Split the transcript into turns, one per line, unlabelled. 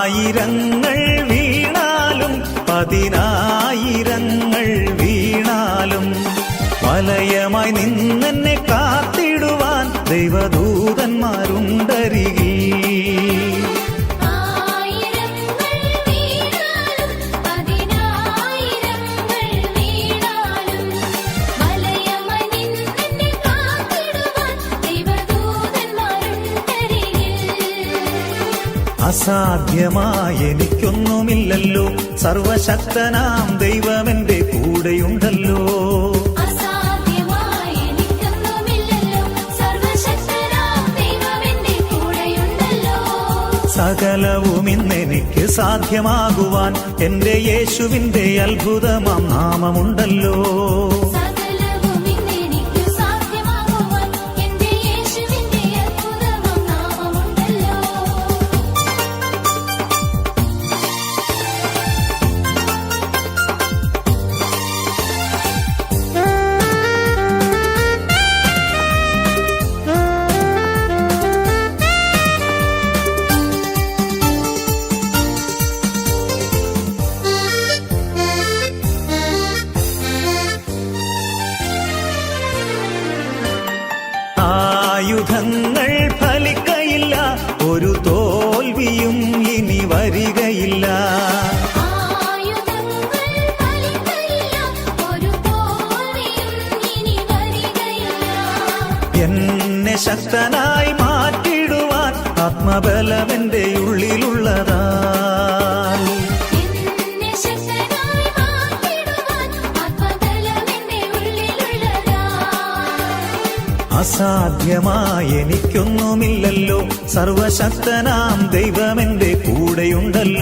ആയിരങ്ങൾ വീണാലും പതിനായിരങ്ങൾ വീണാലും വലയമായി നിന്നെന്നെ കാത്തിടുവാൻ ദൈവദൂതന്മാരുണ്ടരികിൽ. അസാധ്യമായി എനിക്കൊന്നുമില്ലല്ലോ, സർവശക്തനാം ദൈവമെന്റെ കൂടെയുണ്ടല്ലോ. സകലവും ഇന്നെനിക്ക് സാധ്യമാകുവാൻ എന്റെ യേശുവിന്റെ അത്ഭുതമാം നാമമുണ്ടല്ലോ. ആയുധങ്ങൾ ഫലിക്കയില്ല, ഒരു തോൽവിയും ഇനി വരികയില്ല. എന്നെ ശക്തനായി മാറ്റിടുവാൻ ആത്മബലമെന്റെ ഉള്ളിലുള്ളതാ. അസാധ്യമായി എനിക്കൊന്നുമില്ലല്ലോ, സർവശക്തനാം ദൈവമെന്റെ കൂടെയുണ്ടല്ലോ.